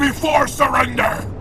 Before surrender!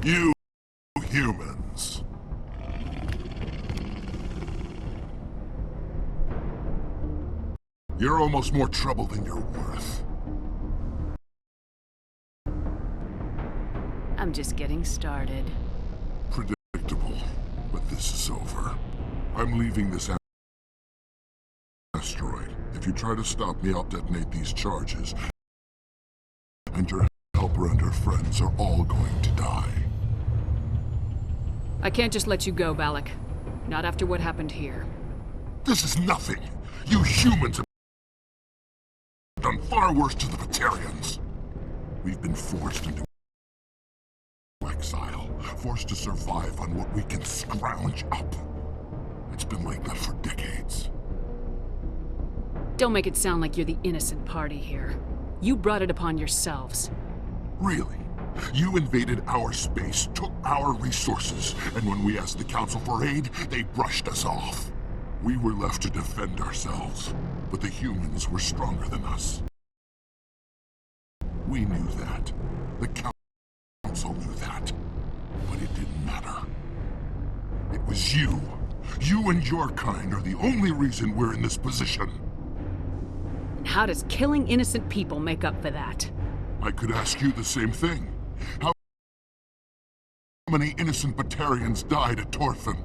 You humans. You're almost more trouble than you're worth. I'm just getting started. Predictable, but this is over. I'm leaving this asteroid. If you try to stop me, I'll detonate these charges. And your helper and her friends are all going to die. I can't just let you go, Balak. Not after what happened here. This is nothing. You humans have done far worse to the Batarians. We've been forced into exile, forced to survive on what we can scrounge up. It's been like that for decades. Don't make it sound like you're the innocent party here. You brought it upon yourselves. Really? You invaded our space, took our resources, and when we asked the Council for aid, they brushed us off. We were left to defend ourselves, but the humans were stronger than us. We knew that. The Council knew that. But it didn't matter. It was you. You and your kind are the only reason we're in this position. How does killing innocent people make up for that? I could ask you the same thing. How many innocent Batarians died at Torfin?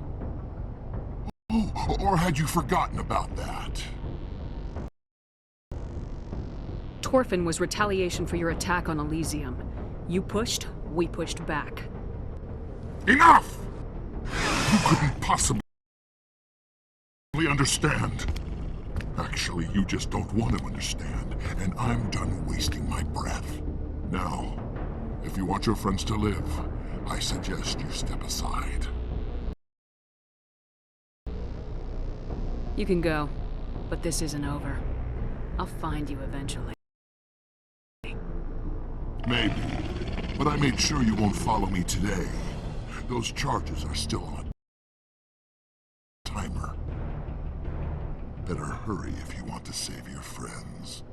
Oh, or had you forgotten about that? Torfin was retaliation for your attack on Elysium. You pushed, we pushed back. Enough! You couldn't possibly understand. Actually, you just don't want to understand, and I'm done wasting my breath. Now, if you want your friends to live, I suggest you step aside. You can go, but this isn't over. I'll find you eventually. Maybe, but I made sure you won't follow me today. Those charges are still on a timer. Better hurry if you want to save your friends.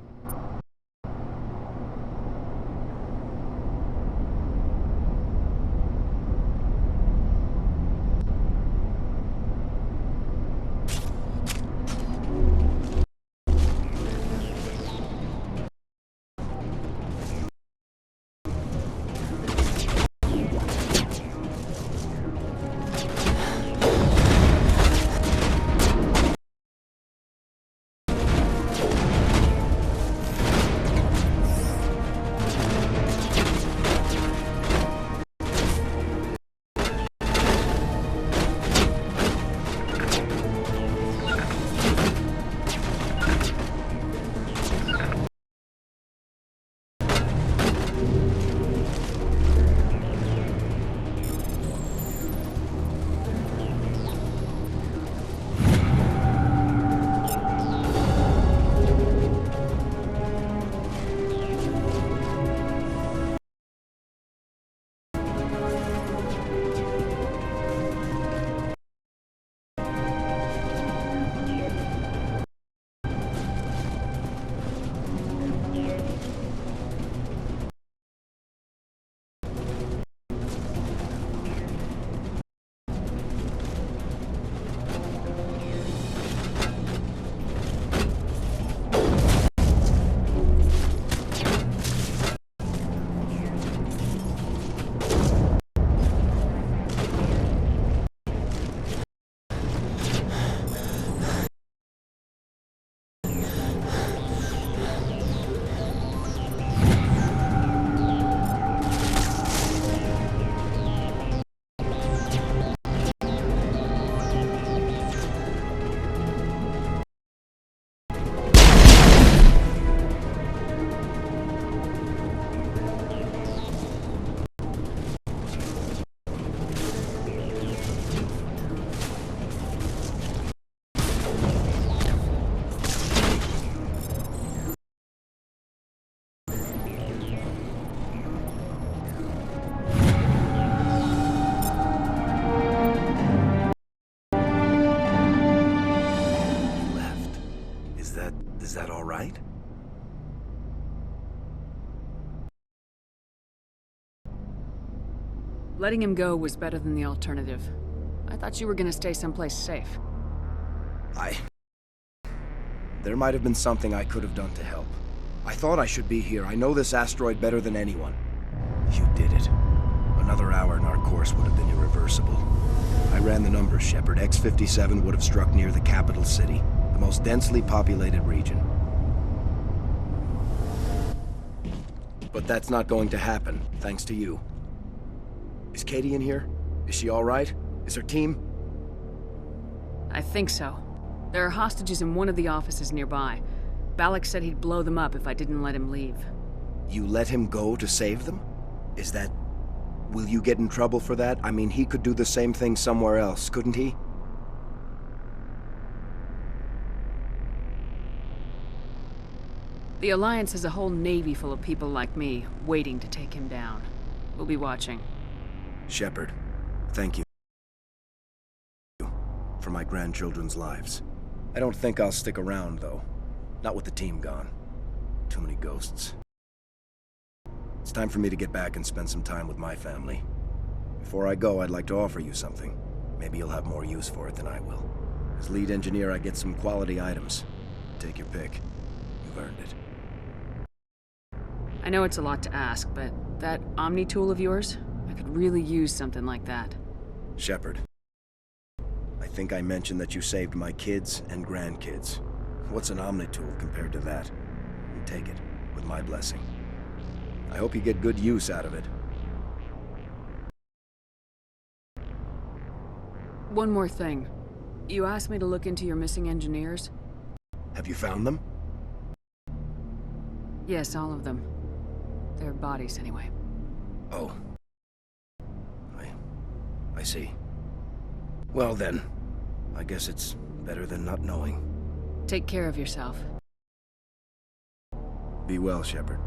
Is that all right? Letting him go was better than the alternative. I thought you were gonna stay someplace safe. There might have been something I could have done to help. I thought I should be here. I know this asteroid better than anyone. You did it. Another hour and our course would have been irreversible. I ran the numbers, Shepard. X-57 would have struck near the capital city, the most densely populated region. But that's not going to happen, thanks to you. Is Katie in here? Is she all right? Is her team? I think so. There are hostages in one of the offices nearby. Balak said he'd blow them up if I didn't let him leave. You let him go to save them? Is that... Will you get in trouble for that? I mean, he could do the same thing somewhere else, couldn't he? The Alliance has a whole navy full of people like me, waiting to take him down. We'll be watching. Shepard, thank you. For my grandchildren's lives. I don't think I'll stick around, though. Not with the team gone. Too many ghosts. It's time for me to get back and spend some time with my family. Before I go, I'd like to offer you something. Maybe you'll have more use for it than I will. As lead engineer, I get some quality items. Take your pick. You've earned it. I know it's a lot to ask, but that Omni tool of yours? I could really use something like that. Shepard. I think I mentioned that you saved my kids and grandkids. What's an Omni tool compared to that? You take it, with my blessing. I hope you get good use out of it. One more thing. You asked me to look into your missing engineers? Have you found them? Yes, all of them. Their bodies, anyway. Oh. I see. Well then, I guess it's better than not knowing. Take care of yourself. Be well, Shepard.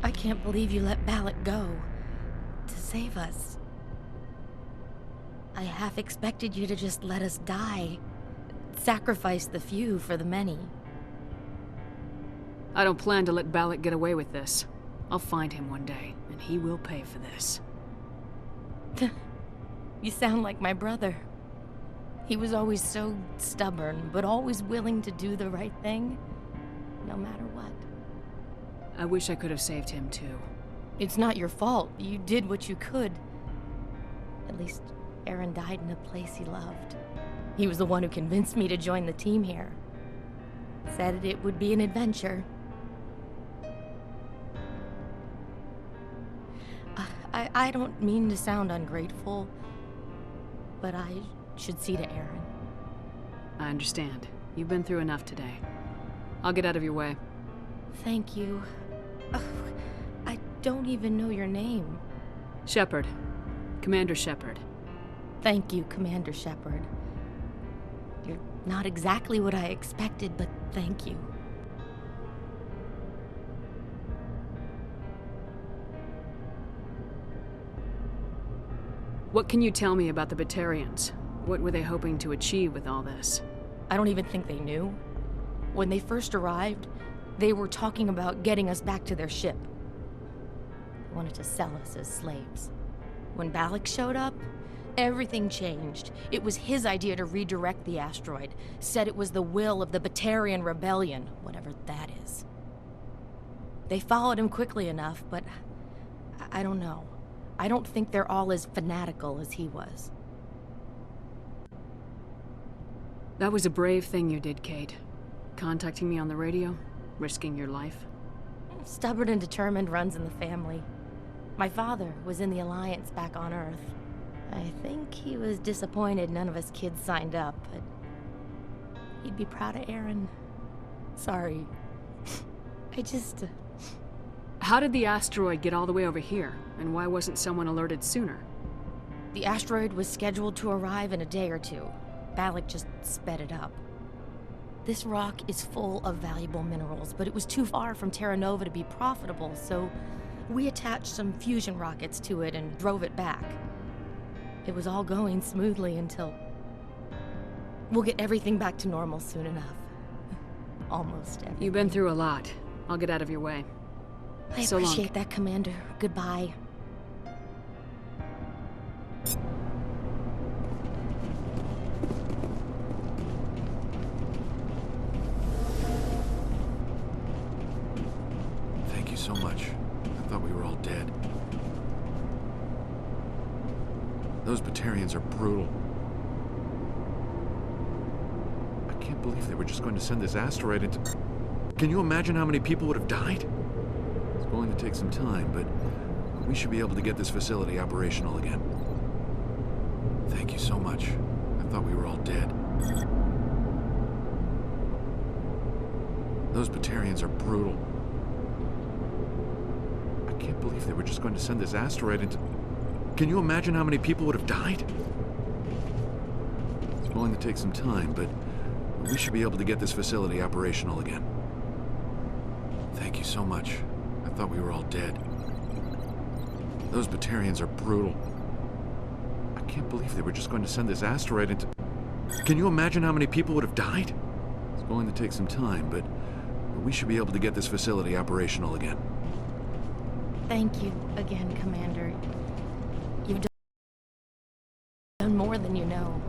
I can't believe you let Balak go. To save us. I half expected you to just let us die. Sacrifice the few for the many. I don't plan to let Balak get away with this. I'll find him one day, and he will pay for this. You sound like my brother. He was always so stubborn, but always willing to do the right thing, no matter what. I wish I could have saved him, too. It's not your fault. You did what you could. At least Aaron died in a place he loved. He was the one who convinced me to join the team here. Said it would be an adventure. I don't mean to sound ungrateful, but I should see to Aaron. I understand. You've been through enough today. I'll get out of your way. Thank you. Oh, I don't even know your name. Shepard. Commander Shepard. Thank you, Commander Shepard. You're not exactly what I expected, but thank you. What can you tell me about the Batarians? What were they hoping to achieve with all this? I don't even think they knew. When they first arrived, they were talking about getting us back to their ship. They wanted to sell us as slaves. When Balak showed up, everything changed. It was his idea to redirect the asteroid. Said it was the will of the Batarian Rebellion, whatever that is. They followed him quickly enough, but I don't know. I don't think they're all as fanatical as he was. That was a brave thing you did, Kate. Contacting me on the radio, risking your life. Stubborn and determined runs in the family. My father was in the Alliance back on Earth. I think he was disappointed none of us kids signed up, but he'd be proud of Aaron. Sorry. I just... How did the asteroid get all the way over here, and why wasn't someone alerted sooner? The asteroid was scheduled to arrive in a day or two. Balak just sped it up. This rock is full of valuable minerals, but it was too far from Terra Nova to be profitable, so we attached some fusion rockets to it and drove it back. It was all going smoothly until... We'll get everything back to normal soon enough. Almost everything. You've been through a lot. I'll get out of your way. I So long. appreciate that, Commander. Goodbye. Thank you so much. I thought we were all dead. Those Batarians are brutal. I can't believe they were just going to send this asteroid into... Can you imagine how many people would have died? It's going to take some time, but we should be able to get this facility operational again. Thank you so much. I thought we were all dead. Those Batarians are brutal. I can't believe they were just going to send this asteroid into... Can you imagine how many people would have died? It's going to take some time, but we should be able to get this facility operational again. Thank you so much. I thought we were all dead. Those Batarians are brutal. I can't believe they were just going to send this asteroid into... Can you imagine how many people would have died? It's going to take some time, but we should be able to get this facility operational again. Thank you again, Commander. You've done more than you know.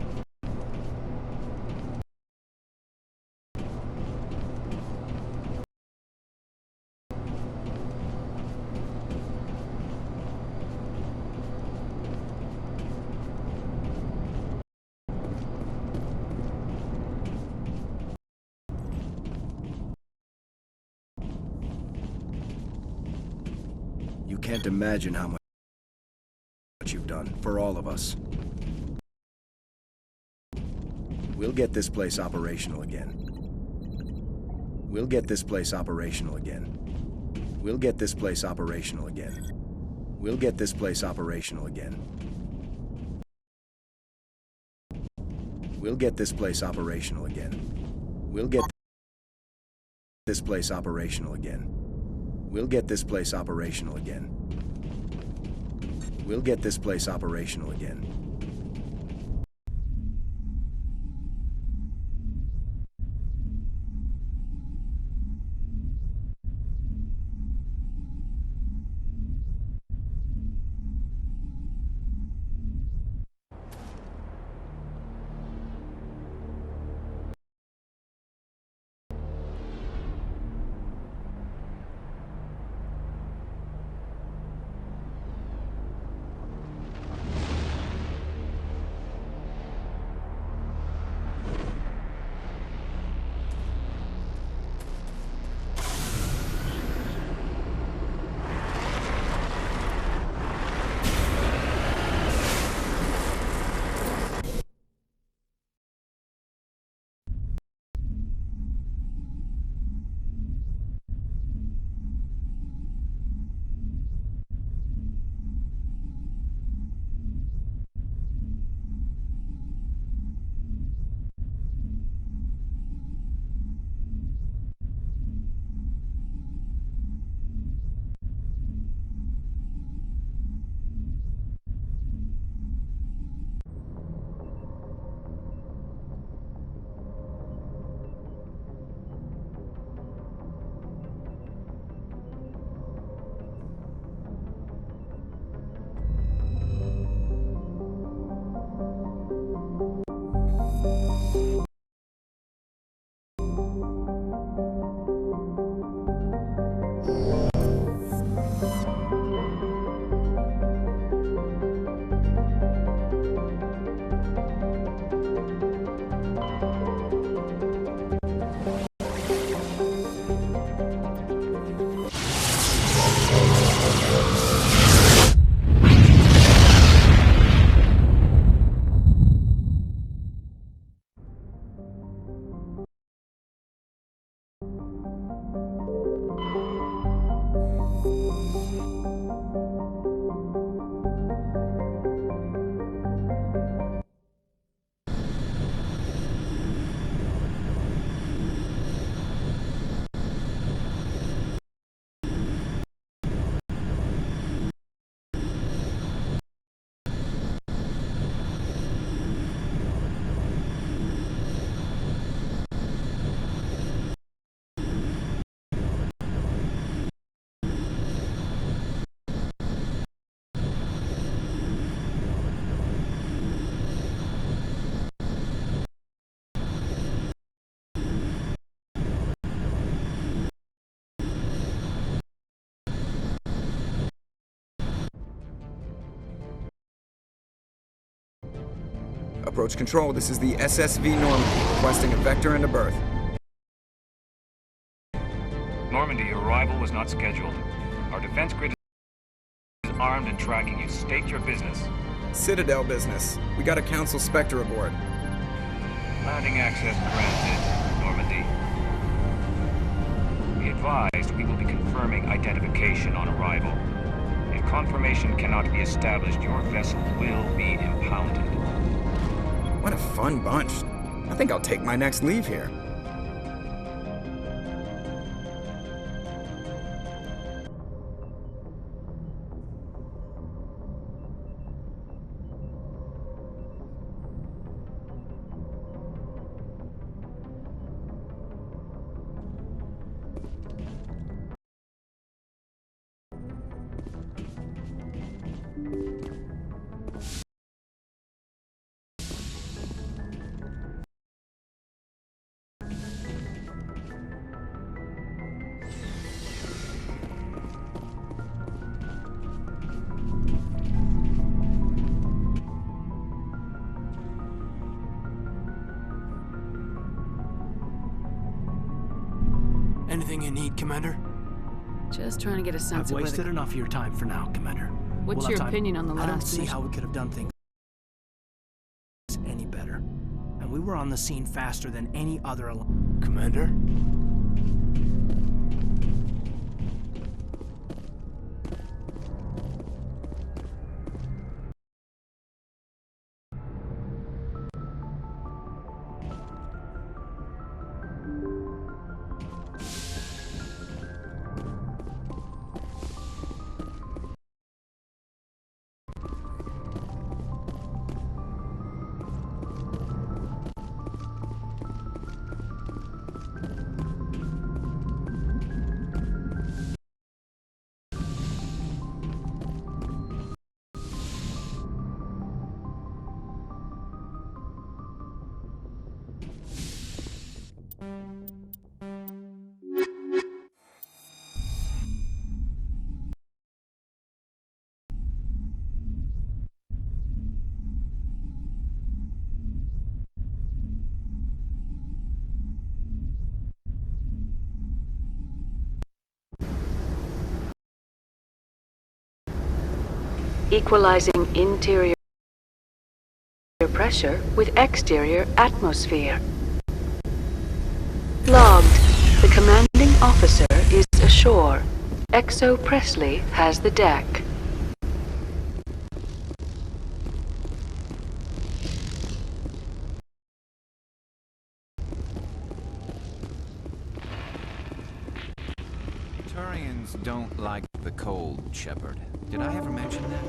You can't imagine how much you've done for all of us. We'll get this place operational again. We'll get this place operational again. We'll get this place operational again. We'll get this place operational again. We'll get this place operational again. We'll get this place operational again. We'll get this place operational again. We'll get this place operational again. Approach control, this is the SSV Normandy, requesting a vector and a berth. Normandy, your arrival was not scheduled. Our defense grid is armed and tracking you. State your business. Citadel business. We got a Council Spectre aboard. Landing access granted, Normandy. Be advised, we will be confirming identification on arrival. If confirmation cannot be established, your vessel will be impounded. What a fun bunch. I think I'll take my next leave here. Anything you need, Commander? Just trying to get a sense I've of wasted enough of your time for now, Commander. What's We'll your have time. opinion on the I don't last see mission? how we could have done things any better. And we were on the scene faster than any other Commander? Equalizing interior pressure with exterior atmosphere. Logged. The commanding officer is ashore. Exo Presley has the deck. Turians don't like the cold, Shepard. Did I ever mention that?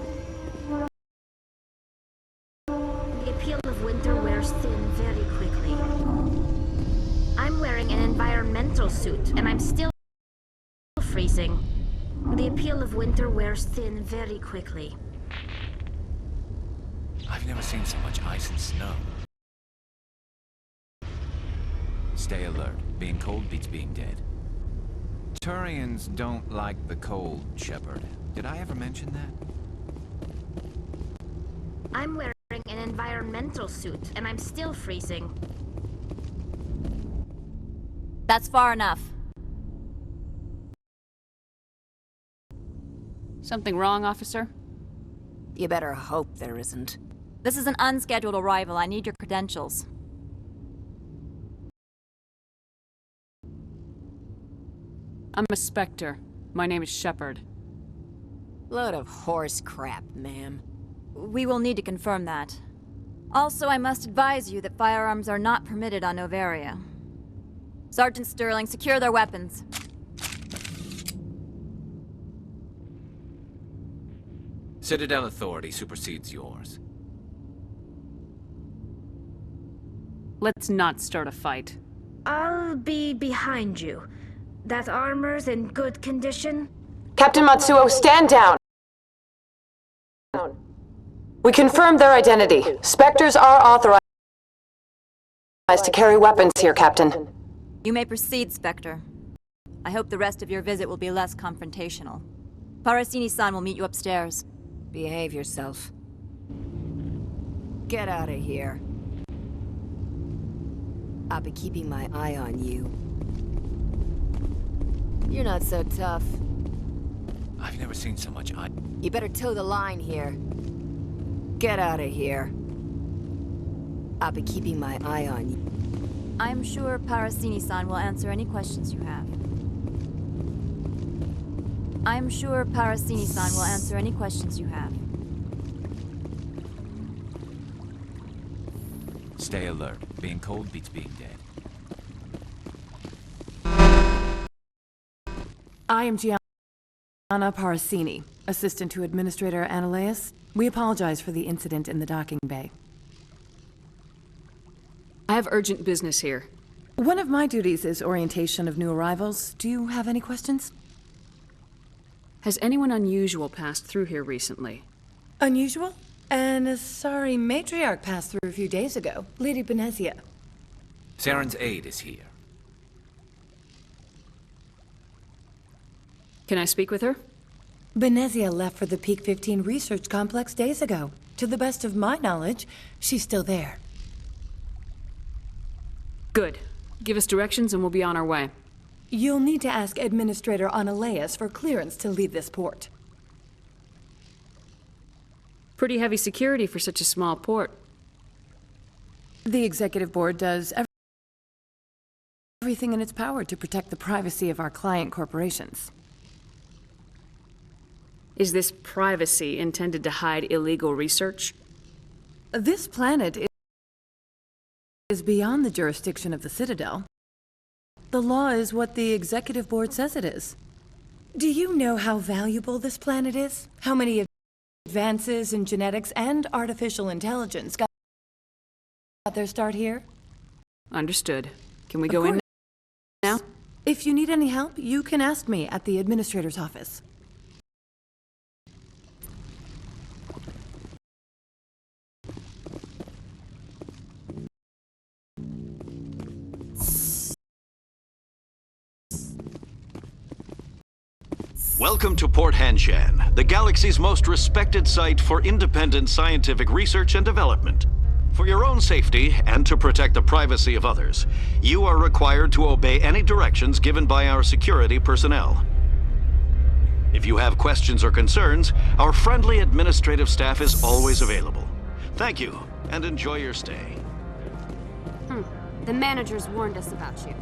The appeal of winter wears thin very quickly. I'm wearing an environmental suit, and I'm still freezing. The appeal of winter wears thin very quickly. I've never seen so much ice and snow. Stay alert. Being cold beats being dead. Turians don't like the cold, Shepard. Did I ever mention that? I'm wearing an environmental suit, and I'm still freezing. That's far enough. Something wrong, officer? You better hope there isn't. This is an unscheduled arrival. I need your credentials. I'm a Spectre. My name is Shepard. Load of horse crap, ma'am. We will need to confirm that. Also, I must advise you that firearms are not permitted on Novaria. Sergeant Sterling, secure their weapons. Citadel authority supersedes yours. Let's not start a fight. I'll be behind you. That armor's in good condition? Captain Matsuo, stand down! We confirmed their identity. Spectres are authorized to carry weapons here, Captain. You may proceed, Spectre. I hope the rest of your visit will be less confrontational. Parasini-san will meet you upstairs. Behave yourself. Get out of here. I'll be keeping my eye on you. You're not so tough. I've never seen so much eye. You better toe the line here. Get out of here. I'll be keeping my eye on you. I'm sure Parasini-san will answer any questions you have. I'm sure Parasini-san will answer any questions you have. Stay alert. Being cold beats being dead. I am Gianna Parasini, assistant to Administrator Analeas. We apologize for the incident in the docking bay. I have urgent business here. One of my duties is orientation of new arrivals. Do you have any questions? Has anyone unusual passed through here recently? Unusual? An Asari matriarch passed through a few days ago. Lady Benezia. Saren's aide is here. Can I speak with her? Benezia left for the Peak 15 research complex days ago. To the best of my knowledge, she's still there. Good. Give us directions and we'll be on our way. You'll need to ask Administrator Analeas for clearance to leave this port. Pretty heavy security for such a small port. The Executive Board does everything in its power to protect the privacy of our client corporations. Is this privacy intended to hide illegal research? This planet is beyond the jurisdiction of the Citadel. The law is what the Executive Board says it is. Do you know how valuable this planet is? How many advances in genetics and artificial intelligence got their start here? Understood. Can we go in now? If you need any help, you can ask me at the Administrator's office. Welcome to Port Hanshan, the galaxy's most respected site for independent scientific research and development. For your own safety and to protect the privacy of others, you are required to obey any directions given by our security personnel. If you have questions or concerns, our friendly administrative staff is always available. Thank you, and enjoy your stay. The managers warned us about you.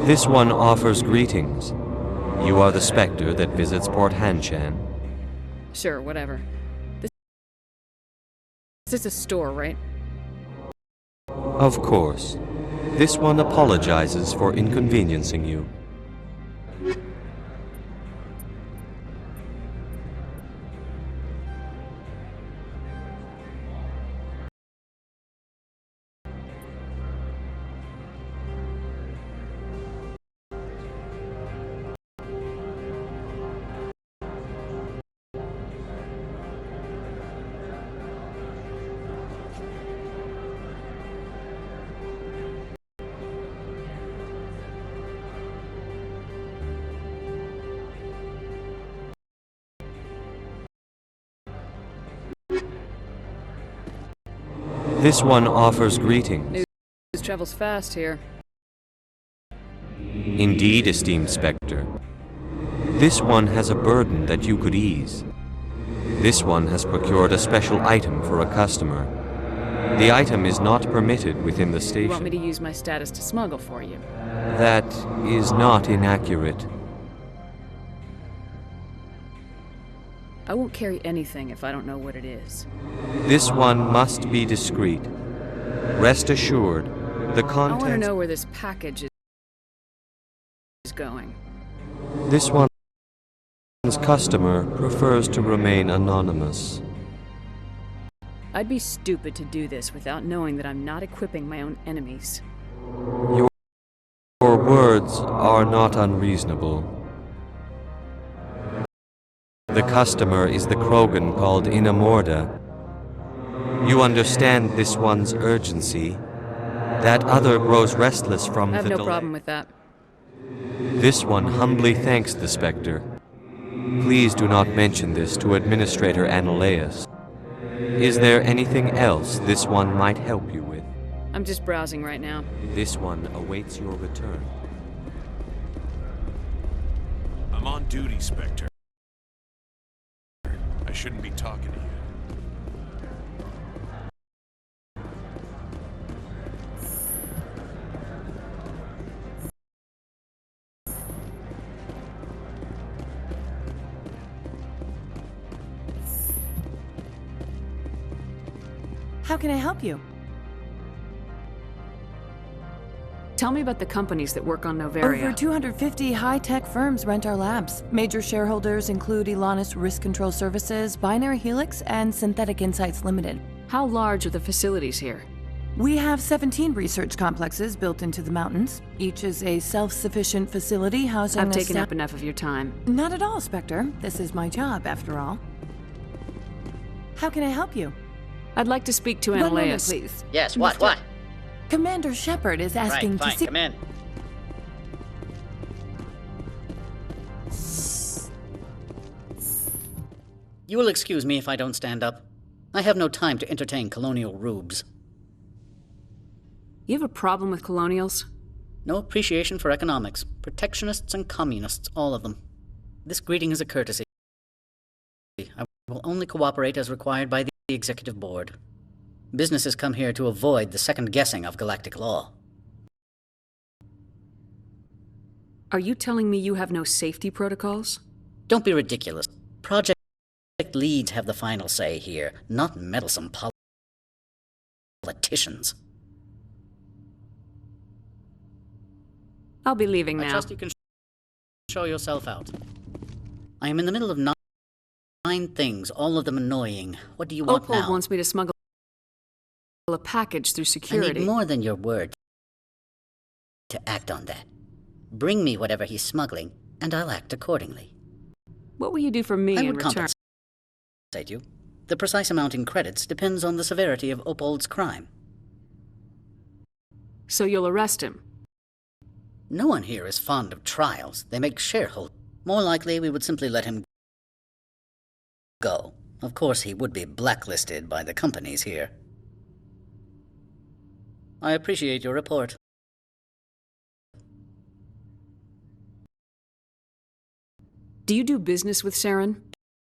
This one offers greetings. You are the Spectre that visits Port Hanshan. Sure, whatever. This is a store, right? Of course. This one apologizes for inconveniencing you. This one offers greetings. News travels fast here. Indeed, esteemed Spectre. This one has a burden that you could ease. This one has procured a special item for a customer. The item is not permitted within the station. You want me to use my status to smuggle for you? That is not inaccurate. I won't carry anything if I don't know what it is. This one must be discreet. Rest assured, the contents... I want to know where this package is going. This one's customer prefers to remain anonymous. I'd be stupid to do this without knowing that I'm not equipping my own enemies. Your words are not unreasonable. The customer is the Krogan called Inamorda. You understand this one's urgency. That other grows restless from the delay. I have no problem with that. This one humbly thanks the Spectre. Please do not mention this to Administrator Analeas. Is there anything else this one might help you with? I'm just browsing right now. This one awaits your return. I'm on duty, Spectre. I shouldn't be talking to you. How can I help you? Tell me about the companies that work on Novaria. Over 250 high-tech firms rent our labs. Major shareholders include Elanus Risk Control Services, Binary Helix, and Synthetic Insights Limited. How large are the facilities here? We have 17 research complexes built into the mountains. Each is a self-sufficient facility housing I've taken up enough of your time. Not at all, Spectre. This is my job, after all. How can I help you? I'd like to speak to One moment, Analaeus. please. Yes, what? Commander Shepard is asking Right, to see... come in. You will excuse me if I don't stand up. I have no time to entertain colonial rubes. You have a problem with colonials? No appreciation for economics. Protectionists and communists, all of them. This greeting is a courtesy. I will only cooperate as required by the Executive Board. Businesses come here to avoid the second guessing of galactic law. Are you telling me you have no safety protocols? Don't be ridiculous. Project leads have the final say here, not meddlesome politicians. I'll be leaving now. I trust you can show yourself out. I am in the middle of 9 things, all of them annoying. What do you want now? Opal wants me to smuggle a package through security. I need more than your word to act on that. Bring me whatever he's smuggling, and I'll act accordingly. What will you do for me in return? I would compensate you. The precise amount in credits depends on the severity of Opold's crime. So you'll arrest him? No one here is fond of trials. They make shareholders. More likely, we would simply let him go. Of course, he would be blacklisted by the companies here. I appreciate your report. Do you do business with Saren?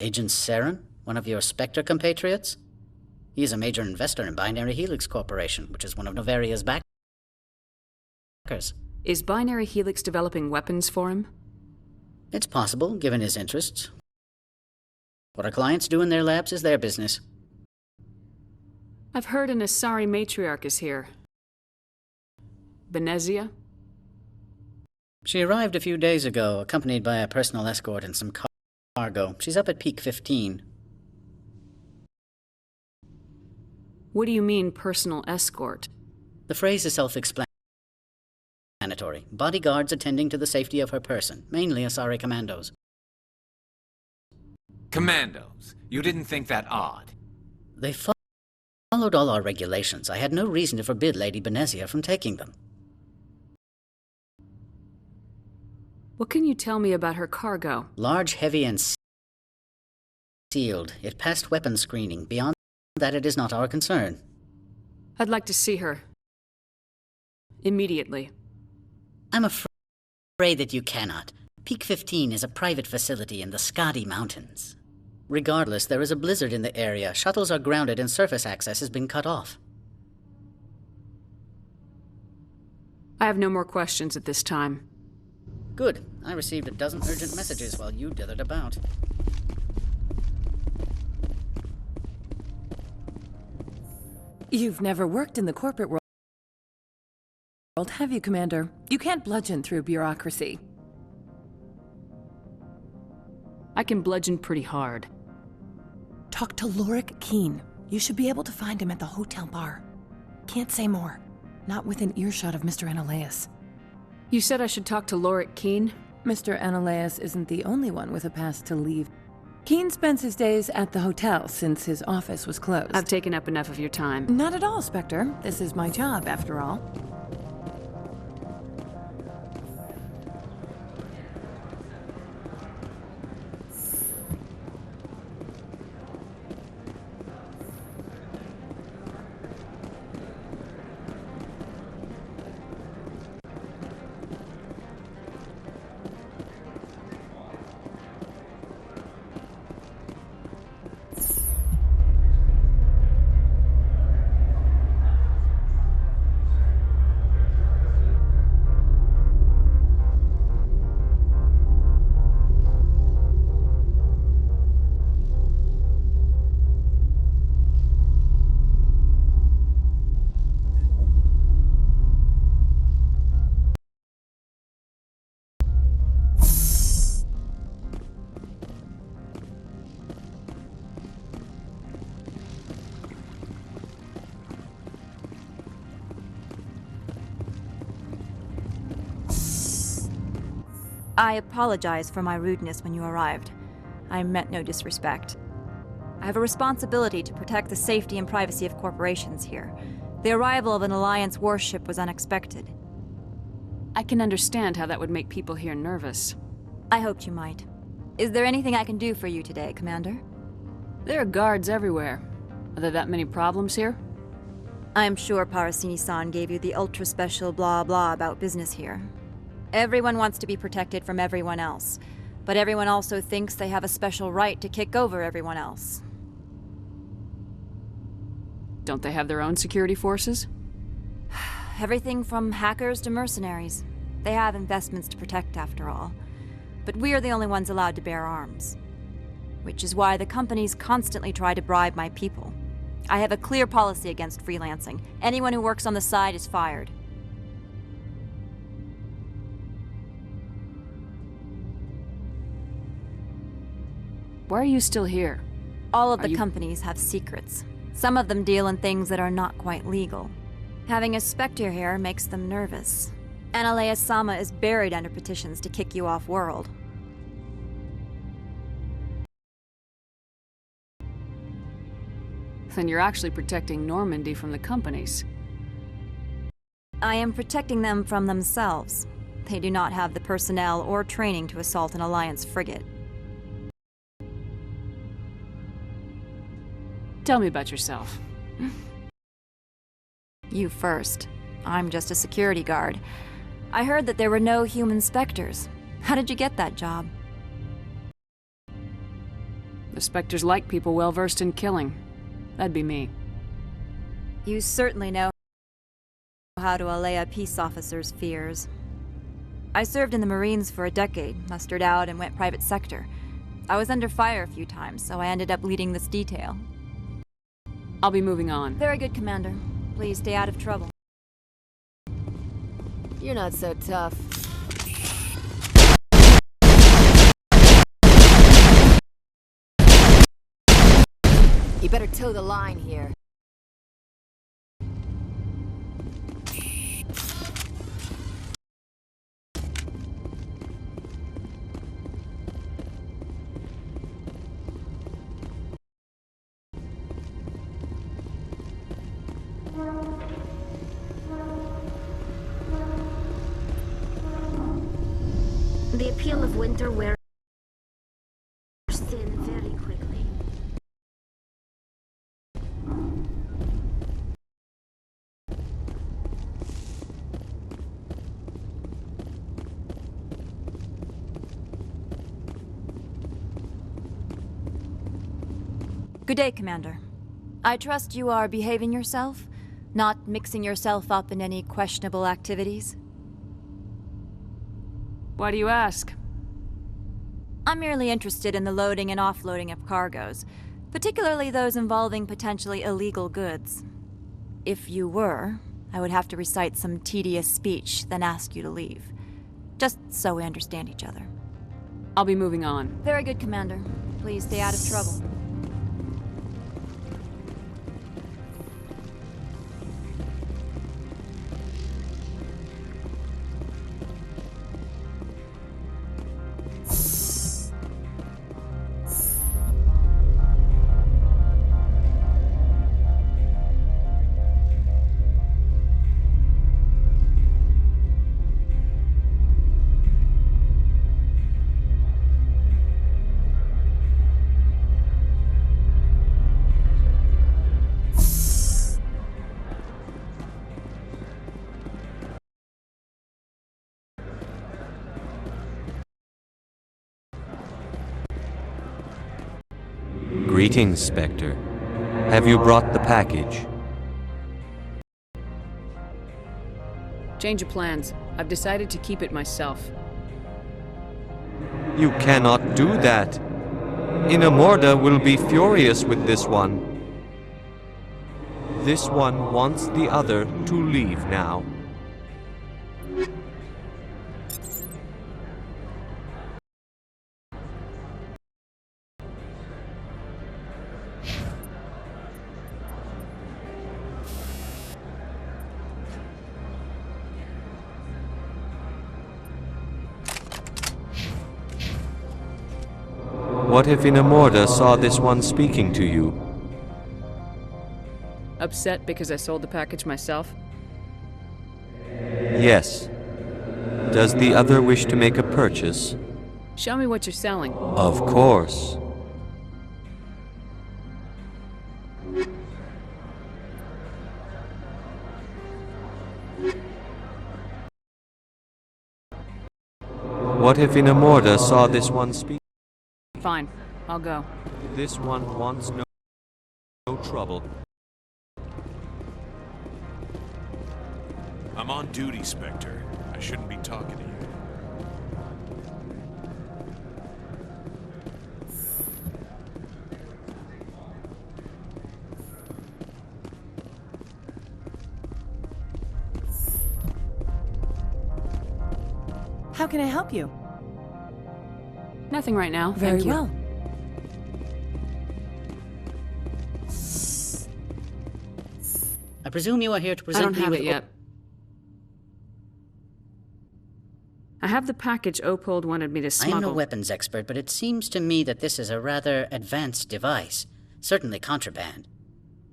Agent Saren? One of your Spectre compatriots? He is a major investor in Binary Helix Corporation, which is one of Novaria's backers. Is Binary Helix developing weapons for him? It's possible, given his interests. What our clients do in their labs is their business. I've heard an Asari matriarch is here. Benezia? She arrived a few days ago, accompanied by a personal escort and some cargo. She's up at peak 15. What do you mean, personal escort? The phrase is self-explanatory. Bodyguards attending to the safety of her person, mainly Asari commandos. Commandos? You didn't think that odd? They followed all our regulations. I had no reason to forbid Lady Benezia from taking them. What can you tell me about her cargo? Large, heavy, and sealed. It passed weapons screening. Beyond that, it is not our concern. I'd like to see her. Immediately. I'm afraid that you cannot. Peak 15 is a private facility in the Skadi Mountains. Regardless, there is a blizzard in the area. Shuttles are grounded and surface access has been cut off. I have no more questions at this time. Good. I received a dozen urgent messages while you dithered about. You've never worked in the corporate world, have you, Commander? You can't bludgeon through bureaucracy. I can bludgeon pretty hard. Talk to Lorik Keene. You should be able to find him at the hotel bar. Can't say more. Not within earshot of Mr. Analaeus. You said I should talk to Lorik Keene? Mr. Analaeus isn't the only one with a pass to leave. Keene spends his days at the hotel since his office was closed. I've taken up enough of your time. Not at all, Spectre. This is my job, after all. I apologize for my rudeness when you arrived. I meant no disrespect. I have a responsibility to protect the safety and privacy of corporations here. The arrival of an Alliance warship was unexpected. I can understand how that would make people here nervous. I hoped you might. Is there anything I can do for you today, Commander? There are guards everywhere. Are there that many problems here? I am sure Parasini-san gave you the ultra-special blah-blah about business here. Everyone wants to be protected from everyone else, but everyone also thinks they have a special right to kick over everyone else. Don't they have their own security forces? Everything from hackers to mercenaries. They have investments to protect, after all. But we are the only ones allowed to bear arms. Which is why the companies constantly try to bribe my people. I have a clear policy against freelancing. Anyone who works on the side is fired. Why are you still here? All of the companies have secrets. Some of them deal in things that are not quite legal. Having a Spectre here makes them nervous. Analea-sama is buried under petitions to kick you off-world. Then you're actually protecting Normandy from the companies. I am protecting them from themselves. They do not have the personnel or training to assault an Alliance frigate. Tell me about yourself. You first. I'm just a security guard. I heard that there were no human Spectres. How did you get that job? The Spectres like people well-versed in killing. That'd be me. You certainly know how to allay a peace officer's fears. I served in the Marines for a decade, mustered out and went private sector. I was under fire a few times, so I ended up leading this detail. I'll be moving on. Very good, Commander. Please stay out of trouble. You're not so tough. You better toe the line here. The appeal of winter wears thin very quickly. Good day, Commander. I trust you are behaving yourself, not mixing yourself up in any questionable activities. Why do you ask? I'm merely interested in the loading and offloading of cargoes, particularly those involving potentially illegal goods. If you were, I would have to recite some tedious speech, then ask you to leave. Just so we understand each other. I'll be moving on. Very good, Commander. Please stay out of trouble. Greetings, Spectre. Have you brought the package? Change of plans. I've decided to keep it myself. You cannot do that. Inamorda will be furious with this one. This one wants the other to leave now. What if Inamorda saw this one speaking to you? Upset because I sold the package myself? Yes. Does the other wish to make a purchase? Show me what you're selling. Of course. What if Inamorda saw this one speak? Fine, I'll go. This one wants no trouble. I'm on duty, Spectre. I shouldn't be talking to you. How can I help you? Nothing right now, Very thank you. well. I presume you are here to I present don't me have with it yet. I have the package Opold wanted me to I smuggle. am no weapons expert, but it seems to me that this is a rather advanced device. Certainly contraband.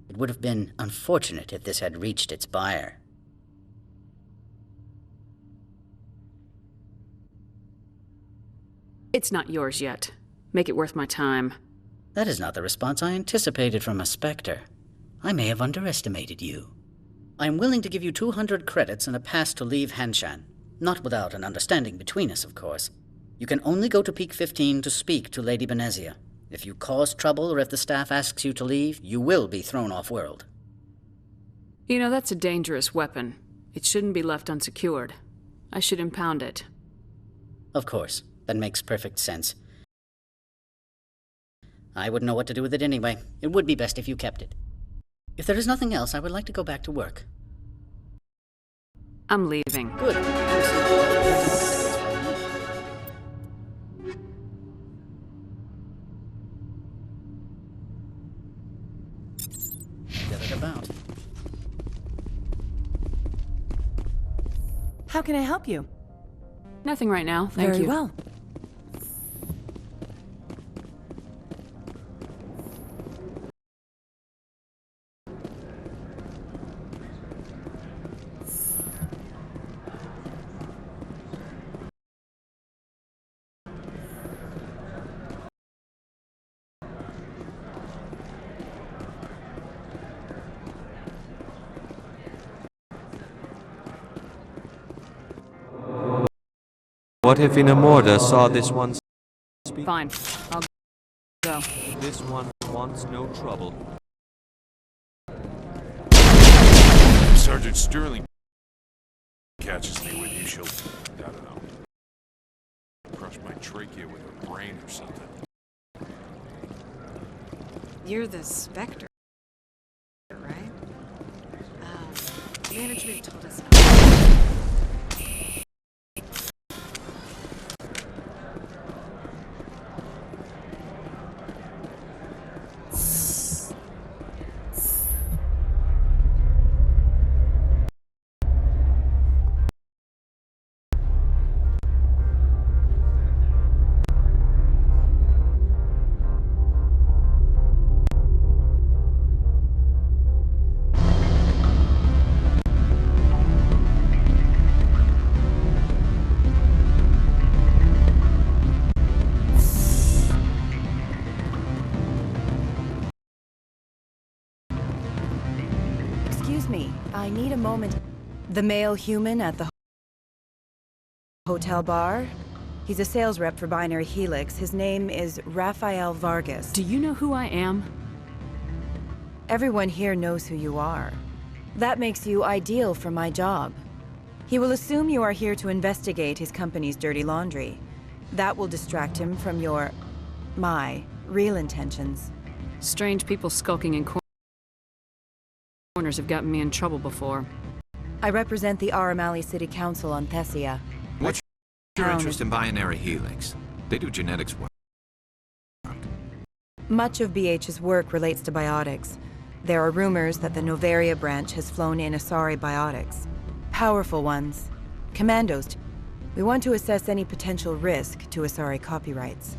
It would have been unfortunate if this had reached its buyer. It's not yours yet. Make it worth my time. That is not the response I anticipated from a Spectre. I may have underestimated you. I am willing to give you 200 credits and a pass to leave Hanshan. Not without an understanding between us, of course. You can only go to Peak 15 to speak to Lady Benezia. If you cause trouble or if the staff asks you to leave, you will be thrown off-world. You know, that's a dangerous weapon. It shouldn't be left unsecured. I should impound it. Of course. That makes perfect sense. I wouldn't know what to do with it anyway. It would be best if you kept it. If there is nothing else, I would like to go back to work. I'm leaving. Good. Get it about. How can I help you? Nothing right now, thank you. Very well. What if Inamorda saw this one speak? Fine, I'll go. This one wants no trouble. Sergeant Sterling catches me with you, she'll, I don't know, crush my trachea with her brain or something. You're the Spectre, right? Management told us not. Excuse me, I need a moment. The male human at the hotel bar? He's a sales rep for Binary Helix. His name is Rafael Vargas. Do you know who I am? Everyone here knows who you are. That makes you ideal for my job. He will assume you are here to investigate his company's dirty laundry. That will distract him from my real intentions. Strange people skulking in corners have gotten me in trouble before. I represent the Aramali City Council on Thessia. What's your interest in Binary Helix? They do genetics work. Much of BH's work relates to biotics. There are rumors that the Novaria branch has flown in Asari biotics. Powerful ones. Commandos. We want to assess any potential risk to Asari copyrights.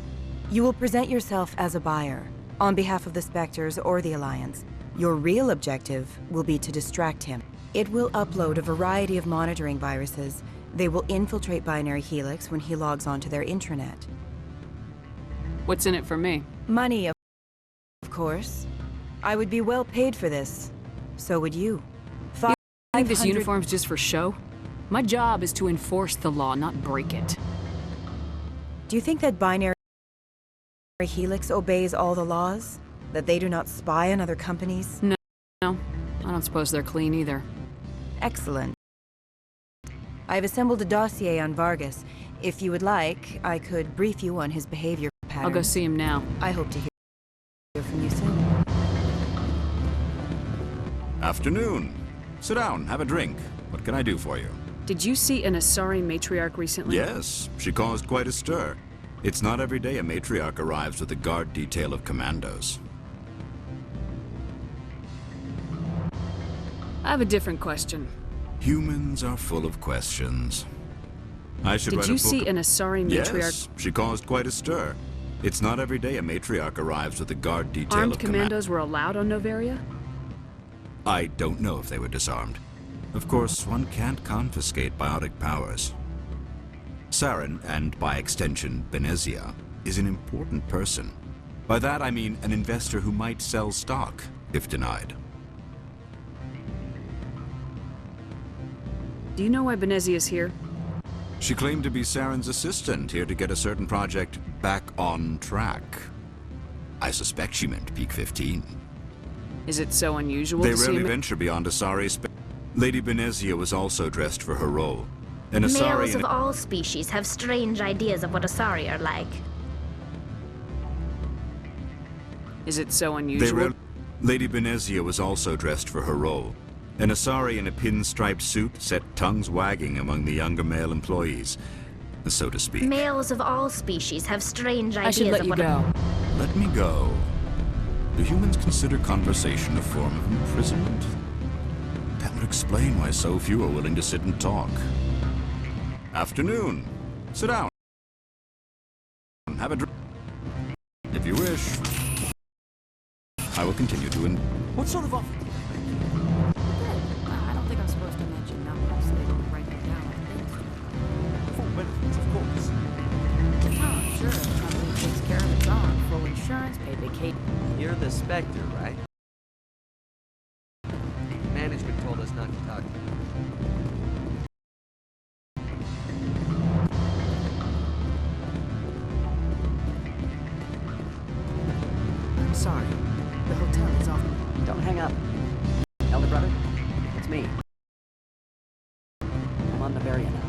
You will present yourself as a buyer, on behalf of the Spectres or the Alliance. Your real objective will be to distract him. It will upload a variety of monitoring viruses. They will infiltrate Binary Helix when he logs onto their intranet. What's in it for me? Money, of course. I would be well paid for this. So would you. You think this uniform's just for show? My job is to enforce the law, not break it. Do you think that Binary Helix obeys all the laws? That they do not spy on other companies? No. I don't suppose they're clean either. Excellent. I've assembled a dossier on Vargas. If you would like, I could brief you on his behavior patterns. I'll go see him now. I hope to hear from you soon. Afternoon. Sit down, have a drink. What can I do for you? Did you see an Asari matriarch recently? Yes, she caused quite a stir. It's not every day a matriarch arrives with a guard detail of commandos. I have a different question. Humans are full of questions. I should Did write you a book see an Asari matriarch? Yes, she caused quite a stir. It's not every day a matriarch arrives with a guard detail Armed of commandos were allowed on Noveria? I don't know if they were disarmed. Of course, one can't confiscate biotic powers. Saren, and by extension, Benezia, is an important person. By that I mean an investor who might sell stock, if denied. Do you know why Benezia's here? She claimed to be Saren's assistant, here to get a certain project back on track. I suspect she meant Peak 15. Is it so unusual They to see rarely him? venture beyond Asari space. Lady Benezia was also dressed for her role. An Asari Males of all species have strange ideas of what Asari are like. Is it so unusual? Lady Benezia was also dressed for her role. An Asari in a pinstriped suit set tongues wagging among the younger male employees, so to speak. Males of all species have strange ideas I should let of you what go. Let me go. Do humans consider conversation a form of imprisonment? That would explain why so few are willing to sit and talk. Afternoon. Sit down. Have a drink. If you wish. I will continue to What sort of offer? I don't think I'm supposed to mention numbers. They don't write them down like things. Full benefits, of course. Oh, sure. The company takes care of its own. Full insurance, paid vacation. You're the Spectre, right? Management told us not to talk to you. I'm sorry. The hotel is off. Don't hang up. Elder brother, it's me. I'm on Noveria now.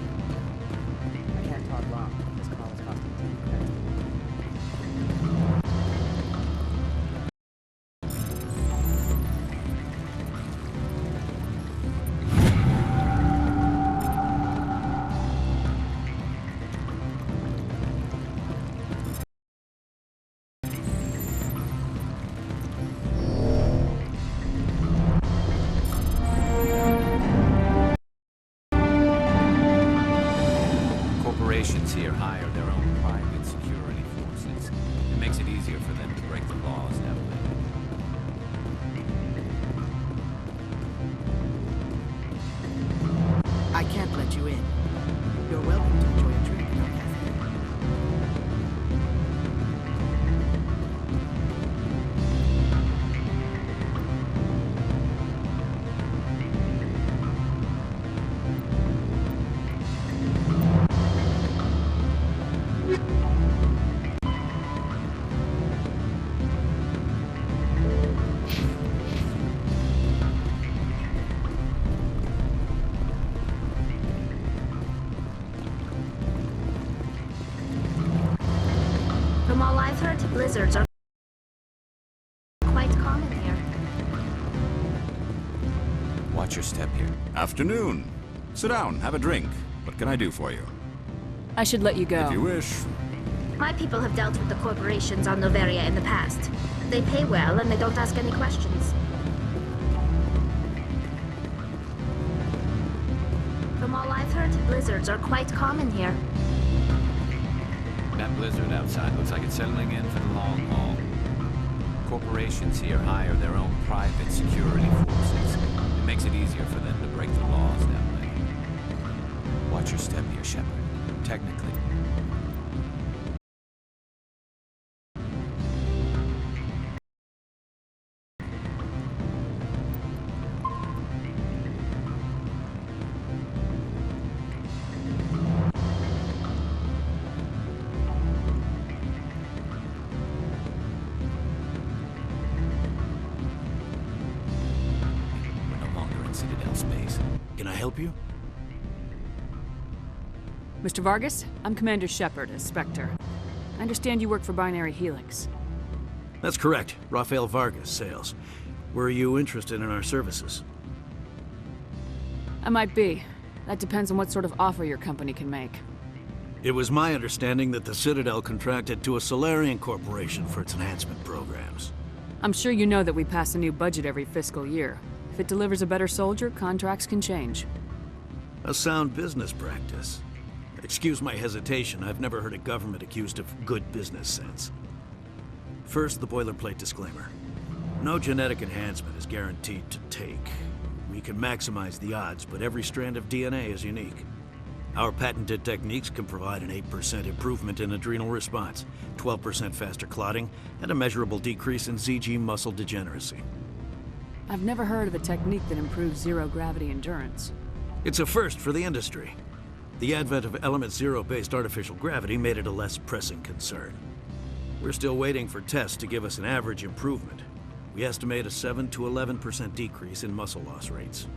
I can't talk long. This call is costing 10 credits. Corporations here hire their own private security forces. It makes it easier for them to break the laws that way. I can't let you in. You're welcome to enjoy a drink in our cafe. From all I've heard, blizzards are quite common here. Watch your step here. Afternoon. Sit down, have a drink. What can I do for you? I should let you go. If you wish. My people have dealt with the corporations on Noveria in the past. They pay well and they don't ask any questions. From all I've heard, blizzards are quite common here. That blizzard outside. Looks like it's settling in for the long haul. Corporations here hire their own private security forces. It makes it easier for them to break the laws that way. Watch your step here, Shepard. Technically. Can I help you? Mr. Vargas, I'm Commander Shepard, a Spectre. I understand you work for Binary Helix. That's correct. Rafael Vargas, sales. Were you interested in our services? I might be. That depends on what sort of offer your company can make. It was my understanding that the Citadel contracted to a Solarian corporation for its enhancement programs. I'm sure you know that we pass a new budget every fiscal year. If it delivers a better soldier, contracts can change. A sound business practice. Excuse my hesitation, I've never heard a government accused of good business sense. First, the boilerplate disclaimer. No genetic enhancement is guaranteed to take. We can maximize the odds, but every strand of DNA is unique. Our patented techniques can provide an 8% improvement in adrenal response, 12% faster clotting, and a measurable decrease in ZG muscle degeneracy. I've never heard of a technique that improves zero-gravity endurance. It's a first for the industry. The advent of element zero-based artificial gravity made it a less pressing concern. We're still waiting for tests to give us an average improvement. We estimate a 7 to 11% decrease in muscle loss rates.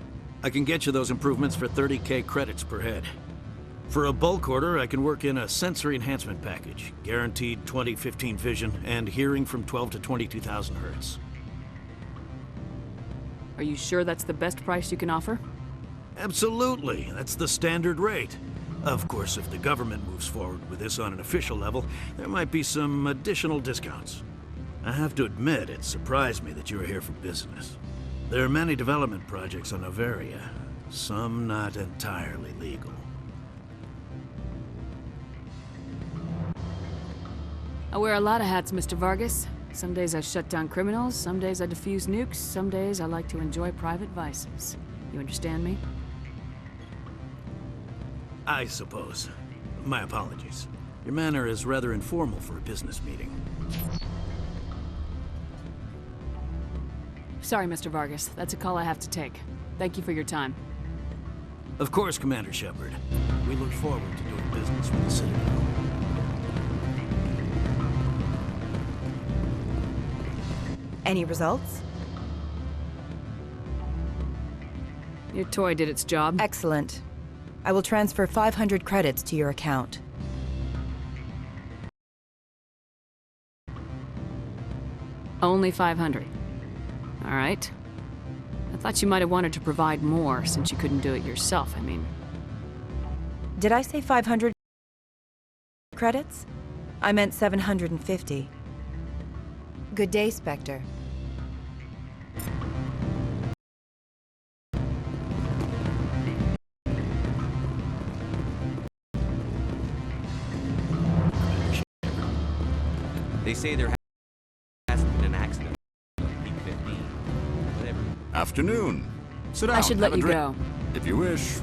I can get you those improvements for 30K credits per head. For a bulk order, I can work in a sensory enhancement package, guaranteed 20/15 vision, and hearing from 12 to 22,000 hertz. Are you sure that's the best price you can offer? Absolutely. That's the standard rate. Of course, if the government moves forward with this on an official level, there might be some additional discounts. I have to admit, it surprised me that you were here for business. There are many development projects on Novaria, some not entirely legal. I wear a lot of hats, Mr. Vargas. Some days I shut down criminals, some days I defuse nukes, some days I like to enjoy private vices. You understand me? I suppose. My apologies. Your manner is rather informal for a business meeting. Sorry, Mr. Vargas. That's a call I have to take. Thank you for your time. Of course, Commander Shepard. We look forward to doing business with the Citadel. Any results? Your toy did its job. Excellent. I will transfer 500 credits to your account. Only 500. All right. I thought you might have wanted to provide more since you couldn't do it yourself, I mean. Did I say 500 credits? I meant 750. Good day, Spectre. They say there hasn't been an accident on Peak 15. Whatever. Afternoon. Sit down. I should let have a you drink. go. If you wish,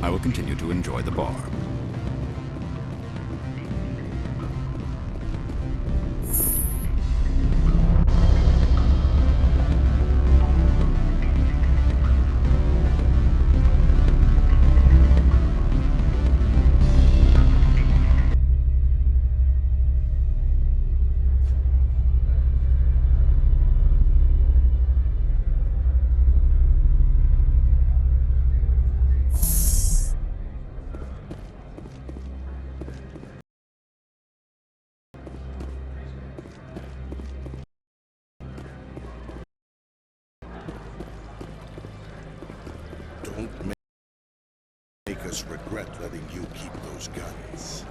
I will continue to enjoy the bar. Don't make us regret letting you keep those guns.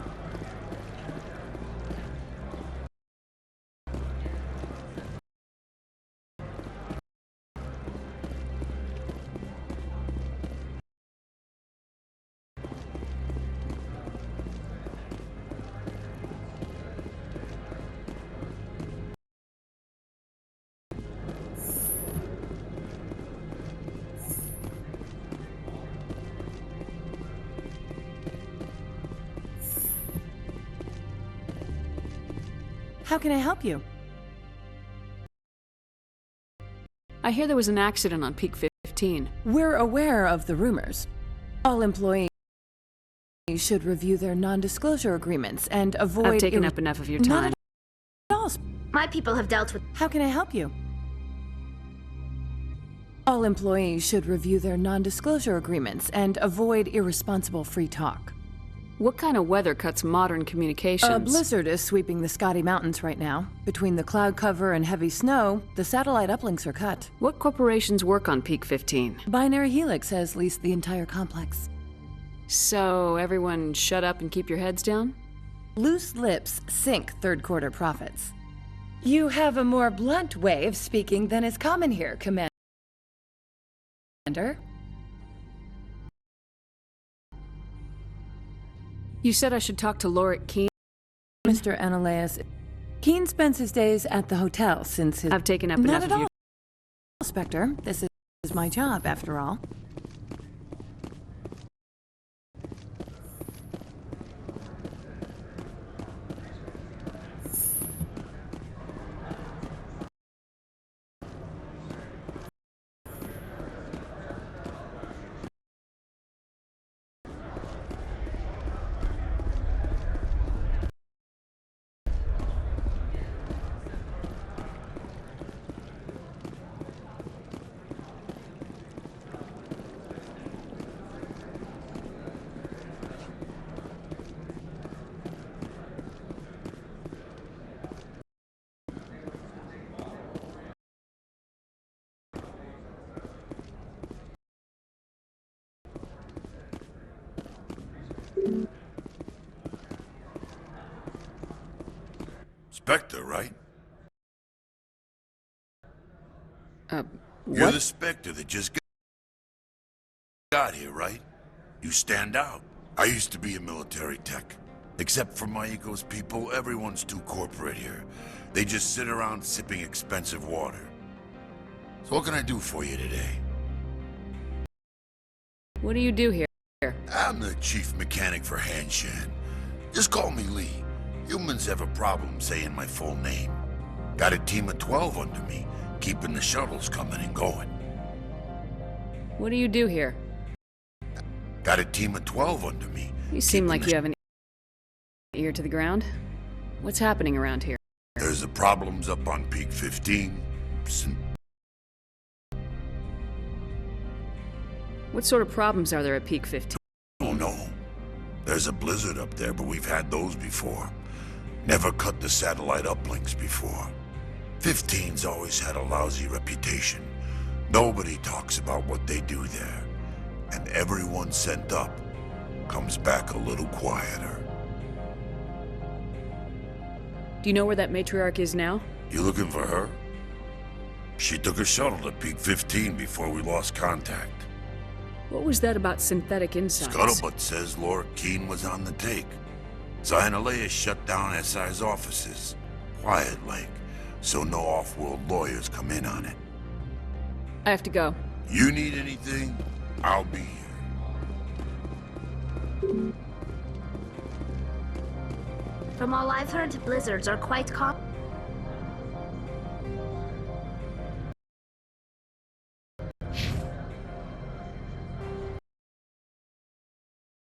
How can I help you? I hear there was an accident on Peak 15. We're aware of the rumors. All employees should review their non-disclosure agreements and avoid... I've taken up enough of your time. Not at all. My people have dealt with... How can I help you? All employees should review their non-disclosure agreements and avoid irresponsible free talk. What kind of weather cuts modern communications? A blizzard is sweeping the Scotty Mountains right now. Between the cloud cover and heavy snow, the satellite uplinks are cut. What corporations work on Peak 15? Binary Helix has leased the entire complex. So, everyone shut up and keep your heads down? Loose lips sink third quarter profits. You have a more blunt way of speaking than is common here, Commander. You said I should talk to Lorik Keene? Mr. Ananias, Keene spends his days at the hotel since his... I've taken up enough of you. Not at all, Spectre. This is my job, after all. Spectre, right? What? You're the Spectre that just got here, right? You stand out. I used to be a military tech. Except for my eco's people, everyone's too corporate here. They just sit around sipping expensive water. So what can I do for you today? What do you do here? I'm the chief mechanic for Hanshan. Just call me Lee. Humans have a problem saying my full name. Got a team of 12 under me, keeping the shuttles coming and going. What do you do here? Got a team of 12 under me. You seem like you have an ear to the ground. What's happening around here? There's the problems up on Peak 15. What sort of problems are there at Peak 15? Oh no. There's a blizzard up there, but we've had those before. Never cut the satellite uplinks before. 15's always had a lousy reputation. Nobody talks about what they do there. And everyone sent up comes back a little quieter. Do you know where that matriarch is now? You looking for her? She took a shuttle to Peak 15 before we lost contact. What was that about synthetic insides? Scuttlebutt says Lorik Keene was on the take. Zionalea shut down SI's offices. Quiet like, so no off-world lawyers come in on it. I have to go. You need anything? I'll be here. From all I've heard, blizzards are quite common.